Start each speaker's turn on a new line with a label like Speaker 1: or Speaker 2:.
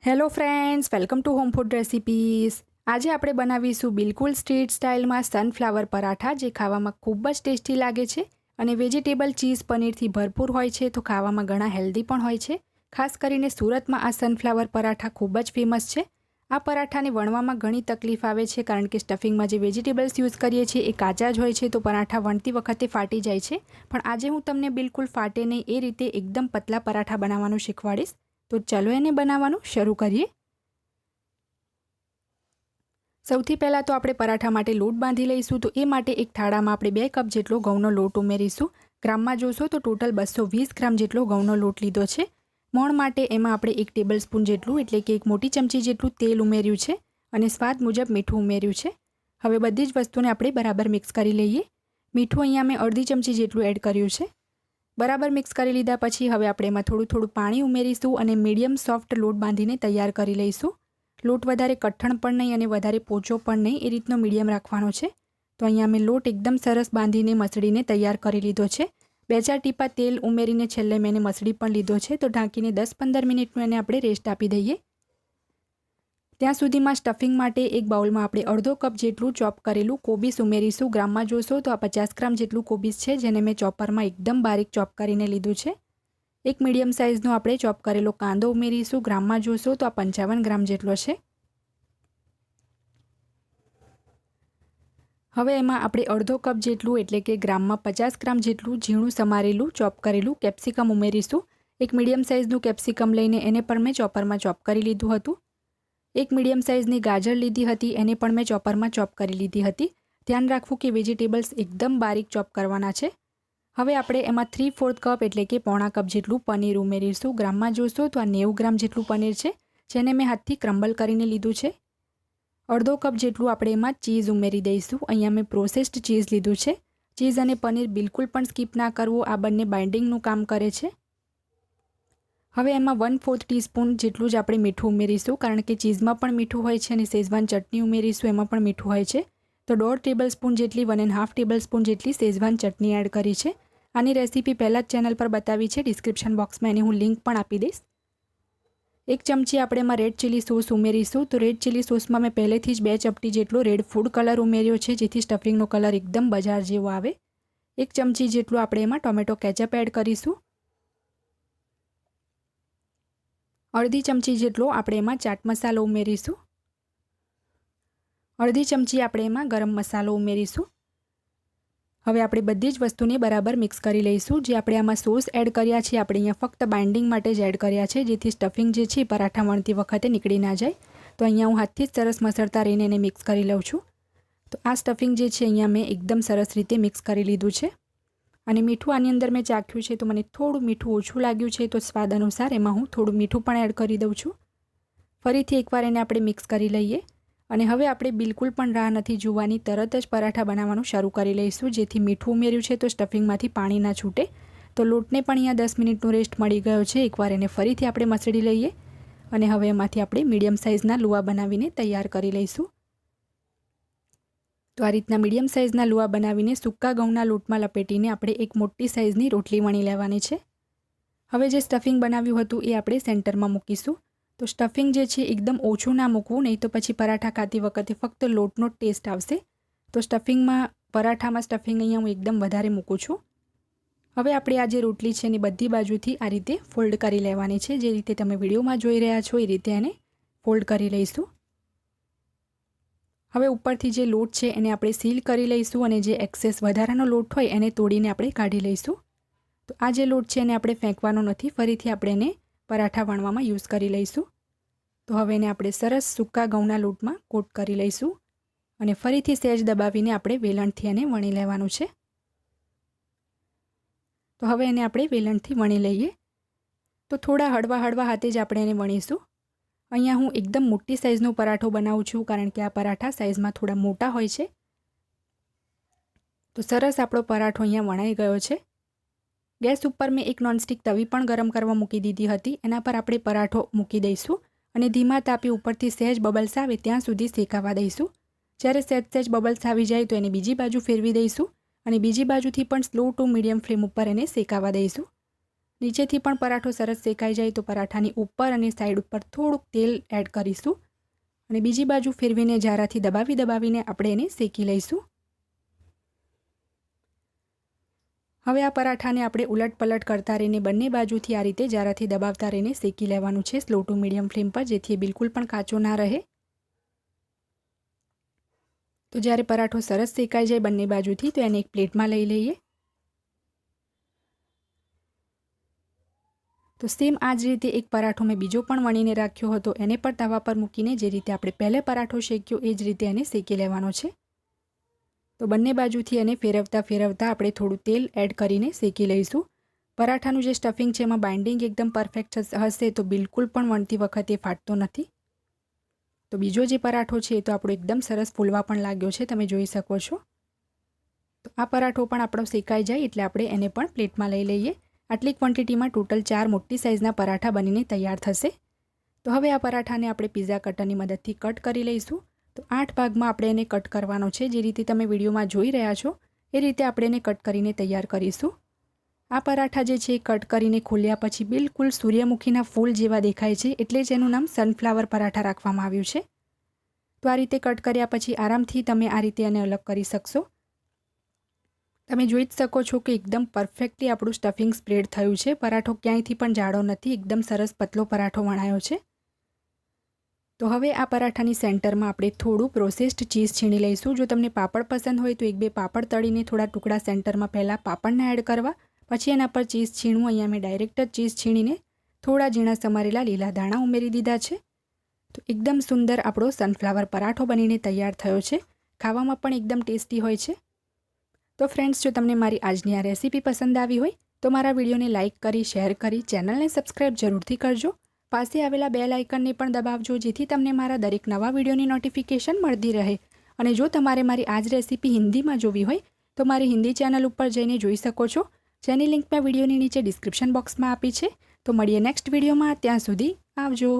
Speaker 1: Hello friends, welcome to home food recipes. આજે આપણે બનાવીશું બિલકુલ સ્ટ્રીટ સ્ટાઇલમાં સનફ્લાવર પરાઠા, જે ખાવામાં ખૂબ જ ટેસ્ટી લાગે છે અને વેજીટેબલ ચીઝ પનીરથી ભરપૂર હોય છે, તો ખાવામાં ઘણા હેલ્ધી પણ હોય છે. ખાસ કરીને સુરતમાં આ સનફ્લાવર પરાઠા ખૂબ જ ફેમસ છે. આ પરાઠાને વણવામાં ઘણી તકલીફ આવે છે, કારણ કે સ્ટફિંગમાં જે વેજીટેબલ્સ યુઝ કરીએ છીએ એ કાચા જ હોય છે, તો પરાઠા વણતી વખતે ફાટી જાય છે. પણ આજે હું તમને બિલકુલ ફાટે નહીં એ રીતે એકદમ પતલા પરાઠા બનાવવાનું શીખવાડીશ. તો ચલો એને બનાવવાનું શરૂ કરીએ. સૌથી પહેલાં તો આપણે પરાઠા માટે લોટ બાંધી લઈશું. તો એ માટે એક થાળામાં આપણે 2 કપ જેટલો ઘઉંનો લોટ ઉમેરીશું. ગ્રામમાં જોશો તો ટોટલ 220 ગ્રામ જેટલો ઘઉંનો લોટ લીધો છે. મોણ માટે એમાં આપણે 1 ટેબલ સ્પૂન જેટલું એટલે કે 1 મોટી ચમચી જેટલું તેલ ઉમેર્યું છે અને સ્વાદ મુજબ મીઠું ઉમેર્યું છે. હવે બધી જ વસ્તુને આપણે બરાબર મિક્સ કરી લઈએ. મીઠું અહીંયા મેં અડધી ચમચી જેટલું એડ કર્યું છે. બરાબર મિક્સ કરી લીધા પછી હવે આપણે એમાં થોડું પાણી ઉમેરીશું અને મીડિયમ સોફ્ટ લોટ બાંધીને તૈયાર કરી લઈશું. લોટ વધારે કઠણ પણ નહીં અને વધારે પોચો પણ નહીં, એ રીતનો મીડિયમ રાખવાનો છે. તો અહીંયા મેં લોટ એકદમ સરસ બાંધીને મસળીને તૈયાર કરી લીધો છે. 2-4 ટીપા તેલ ઉમેરીને છેલ્લે મેં મસળી પણ લીધો છે. તો ઢાંકીને 10-15 મિનિટનું એને આપણે રેસ્ટ આપી દઈએ. ત્યાં સુધીમાં સ્ટફિંગ માટે એક બાઉલમાં આપણે અડધો કપ જેટલું ચોપ કરેલું કોબીસ ઉમેરીશું. ગ્રામમાં જોશો તો આ 50 ગ્રામ જેટલું કોબીસ છે, જેને મેં ચોપરમાં એકદમ બારીક ચોપ કરીને લીધું છે. એક મીડિયમ સાઇઝનો આપણે ચોપ કરેલો કાંદો ઉમેરીશું. ગ્રામમાં જોશો તો આ 55 ગ્રામ જેટલો છે. હવે એમાં આપણે અડધો કપ જેટલું એટલે કે ગ્રામમાં 50 ગ્રામ જેટલું ઝીણું સમારેલું ચોપ કરેલું કેપ્સિકમ ઉમેરીશું. એક મીડિયમ સાઇઝનું કેપ્સિકમ લઈને એને પણ મેં ચોપરમાં ચોપ કરી લીધું હતું. એક મીડિયમ સાઇઝની ગાજર લીધી હતી, એને પણ મેં ચોપરમાં ચોપ કરી લીધી હતી. ધ્યાન રાખવું કે વેજીટેબલ્સ એકદમ બારીક ચોપ કરવાના છે. હવે આપણે એમાં 3/4 કપ એટલે કે પોણા કપ જેટલું પનીર ઉમેરીશું. ગ્રામમાં જોશો તો આ 90 ગ્રામ જેટલું પનીર છે, જેને મેં હાથથી ક્રમ્બલ કરીને લીધું છે. અડધો કપ જેટલું આપણે એમાં ચીઝ ઉમેરી દઈશું. અહીંયા મેં પ્રોસેસ્ડ ચીઝ લીધું છે. ચીઝ અને પનીર બિલકુલ પણ સ્કીપ ના કરવું, આ બંને બાઇન્ડિંગનું કામ કરે છે. હવે એમાં 1/4 ટીસ્પૂન જેટલું જ આપણે મીઠું ઉમેરીશું, કારણ કે ચીઝમાં પણ મીઠું હોય છે અને શેઝવાન ચટણી ઉમેરીશું, એમાં પણ મીઠું હોય છે. તો 1.5 ટેબલ સ્પૂન જેટલી 1.5 ટેબલ સ્પૂન જેટલી શેઝવાન ચટણી એડ કરી છે. આની રેસીપી પહેલાં જ ચેનલ પર બતાવી છે, ડિસ્ક્રિપ્શન બોક્સમાં એની હું લિંક પણ આપી દઈશ. 1 ચમચી આપણે એમાં રેડ ચીલી સોસ ઉમેરીશું. તો રેડ ચીલી સોસમાં મેં પહેલેથી જ 2 ચપટી જેટલો રેડ ફૂડ કલર ઉમેર્યો છે, જેથી સ્ટફિંગનો કલર એકદમ બજાર જેવો આવે. 1 ચમચી જેટલું આપણે એમાં ટોમેટો કેચઅપ એડ કરીશું. અડધી ચમચી જેટલો આપણે એમાં ચાટ મસાલો ઉમેરીશું. અડધી ચમચી આપણે એમાં ગરમ મસાલો ઉમેરીશું. હવે આપણે બધી જ વસ્તુને બરાબર મિક્સ કરી લઈશું. જે આપણે આમાં સોસ એડ કર્યા છે, આપણે અહીંયા ફક્ત બાઇન્ડિંગ માટે જ એડ કર્યા છે, જેથી સ્ટફિંગ જે છે પરાઠા વણતી વખતે નીકળી ના જાય. તો અહીંયા હું હાથથી જ સરસ મસળતા રહીને એને મિક્સ કરી લઉં છું. તો આ સ્ટફિંગ જે છે અહીંયા મેં એકદમ સરસ રીતે મિક્સ કરી લીધું છે. અને મીઠું આની અંદર મેં ચાખ્યું છે, તો મને થોડું મીઠું ઓછું લાગ્યું છે, તો સ્વાદ અનુસાર એમાં હું થોડું મીઠું પણ એડ કરી દઉં છું. ફરીથી એકવાર એને આપણે મિક્સ કરી લઈએ અને હવે આપણે બિલકુલ પણ રાહ નથી જોવાની, તરત જ પરાઠા બનાવવાનું શરૂ કરી લઈશું. જેથી મીઠું ઉમેર્યું છે તો સ્ટફિંગમાંથી પાણી ના છૂટે. તો લોટને પણ અહીંયા 10 મિનિટનો રેસ્ટ મળી ગયો છે. એકવાર એને ફરીથી આપણે મસળી લઈએ અને હવે એમાંથી આપણે મીડિયમ સાઇઝના લુવા બનાવીને તૈયાર કરી લઈશું. તો આ રીતના મીડિયમ સાઇઝના લુવા બનાવીને સૂકા ઘઉંના લોટમાં લપેટીને આપણે એક મોટી સાઇઝની રોટલી વણી લેવાની છે. હવે જે સ્ટફિંગ બનાવ્યું હતું એ આપણે સેન્ટરમાં મૂકીશું. તો સ્ટફિંગ જે છે એકદમ ઓછું ના મૂકવું, નહીં તો પછી પરાઠા ખાતી વખતે ફક્ત લોટનો ટેસ્ટ આવશે. તો પરાઠામાં સ્ટફિંગ અહીંયા હું એકદમ વધારે મૂકું છું. હવે આપણે આ જે રોટલી છે એની બધી બાજુથી આ રીતે ફોલ્ડ કરી લેવાની છે. જે રીતે તમે વિડીયોમાં જોઈ રહ્યા છો એ રીતે એને ફોલ્ડ કરી લઈશું. હવે ઉપરથી જે લોટ છે એને આપણે સીલ કરી લઈશું અને જે એક્સેસ વધારાનો લોટ હોય એને તોડીને આપણે કાઢી લઈશું. તો આ જે લોટ છે એને આપણે ફેંકવાનો નથી, ફરીથી આપણે એને પરાઠા વણવામાં યુઝ કરી લઈશું. તો હવે એને આપણે સરસ સૂકા ઘઉંના લોટમાં કોટ કરી લઈશું અને ફરીથી સહેજ દબાવીને આપણે વેલણથી એને વણી લેવાનું છે. તો હવે એને આપણે વેલણથી વણી લઈએ. તો થોડા હળવા હાથે જ આપણે એને વણીશું. અહીંયા હું એકદમ મોટી સાઇઝનો પરાઠો બનાવું છું, કારણ કે આ પરાઠા સાઇઝમાં થોડા મોટા હોય છે. તો સરસ આપણો પરાઠો અહીંયા વણાઈ ગયો છે. ગેસ ઉપર મેં એક નોનસ્ટિક તવી પણ ગરમ કરવા મૂકી દીધી હતી. એના પર આપણે પરાઠો મૂકી દઈશું અને ધીમા તાપે ઉપરથી સહેજ બબલ્સ આવે ત્યાં સુધી શેકાવા દઈશું. જ્યારે સહેજ બબલ્સ આવી જાય તો એને બીજી બાજુ ફેરવી દઈશું અને બીજી બાજુથી પણ સ્લો ટુ મીડિયમ ફ્લેમ ઉપર એને શેકાવા દઈશું. નીચેથી પણ પરાઠો સરસ શેકાઈ જાય તો પરાઠાની ઉપર અને સાઈડ ઉપર થોડુંક તેલ એડ કરીશું અને બીજી બાજુ ફેરવીને જારાથી દબાવીને આપણે એને શેકી લઈશું. હવે આ પરાઠાને આપણે ઉલટપલટ કરતા રહીને બંને બાજુથી આ રીતે જારાથી દબાવતા રહીને શેકી લેવાનું છે સ્લો ટુ મીડિયમ ફ્લેમ પર, જેથી બિલકુલ પણ કાચો ના રહે. તો જ્યારે પરાઠો સરસ શેકાઈ જાય બંને બાજુથી તો એને એક પ્લેટમાં લઈ લઈએ. તો સેમ આ જ રીતે એક પરાઠો મેં બીજો પણ વણીને રાખ્યો હતો, એને પણ તવા પર મૂકીને જે રીતે આપણે પહેલે પરાઠો શેક્યો એ જ રીતે એને શેકી લેવાનો છે. તો બંને બાજુથી એને ફેરવતા આપણે થોડું તેલ એડ કરીને શેકી લઈશું. પરાઠાનું જે સ્ટફિંગ છે એમાં બાઇન્ડિંગ એકદમ પરફેક્ટ હશે તો બિલકુલ પણ વણતી વખતે ફાટતો નથી. તો બીજો જે પરાઠો છે એ તો આપણો એકદમ સરસ ફૂલવા પણ લાગ્યો છે, તમે જોઈ શકો છો. તો આ પરાઠો પણ આપણો શેકાઈ જાય એટલે આપણે એને પણ પ્લેટમાં લઈ લઈએ. આટલી ક્વોન્ટિટીમાં ટોટલ 4 મોટી સાઇઝના પરાઠા બનીને તૈયાર થશે. તો હવે આ પરાઠાને આપણે પિઝા કટરની મદદથી કટ કરી લઈશું. તો 8 ભાગમાં આપણે એને કટ કરવાનો છે. જે રીતે તમે વિડીયોમાં જોઈ રહ્યા છો એ રીતે આપણે એને કટ કરીને તૈયાર કરીશું. આ પરાઠા જે છે કટ કરીને ખોલ્યા પછી બિલકુલ સૂર્યમુખીના ફૂલ જેવા દેખાય છે, એટલે જ એનું નામ સનફ્લાવર પરાઠા રાખવામાં આવ્યું છે. તો આ રીતે કટ કર્યા પછી આરામથી તમે આ રીતે એને અલગ કરી શકશો. તમે જોઈ જ શકો છો કે એકદમ પરફેક્ટલી આપણું સ્ટફિંગ સ્પ્રેડ થયું છે. પરાઠો ક્યાંયથી પણ જાડો નથી, એકદમ સરસ પતલો પરાઠો વણાયો છે. તો હવે આ પરાઠાની સેન્ટરમાં આપણે થોડું પ્રોસેસ્ડ ચીઝ છીણી લઈશું. જો તમને પાપડ પસંદ હોય તો 1-2 પાપડ તળીને થોડા ટુકડા સેન્ટરમાં પહેલાં પાપડને એડ કરવા, પછી એના પર ચીઝ છીણવું. અહીંયા મેં ડાયરેક્ટ જ ચીઝ છીણીને થોડા ઝીણા સમારેલા લીલા દાણા ઉમેરી દીધા છે. તો એકદમ સુંદર આપણો સનફ્લાવર પરાઠો બનીને તૈયાર થયો છે. ખાવામાં પણ એકદમ ટેસ્ટી હોય છે. તો ફ્રેન્ડ્સ, જો તમને મારી આજની આ રેસીપી પસંદ આવી હોય તો મારા વિડીયોને લાઇક કરી, શેર કરી, ચેનલને સબસ્ક્રાઈબ જરૂરથી કરજો. પાસે આવેલા બેલ આઇકનને પણ દબાવજો, જેથી તમને મારા દરેક નવા વિડીયોની નોટિફિકેશન મળતી રહે. અને જો તમારે મારી આ જ રેસીપી હિન્દીમાં જોવી હોય તો મારી હિન્દી ચેનલ ઉપર જઈને જોઈ શકો છો, જેની લિંક મેં વિડીયોની નીચે ડિસ્ક્રિપ્શન બોક્સમાં આપી છે. તો મળીએ નેક્સ્ટ વિડીયોમાં. ત્યાં સુધી આવજો.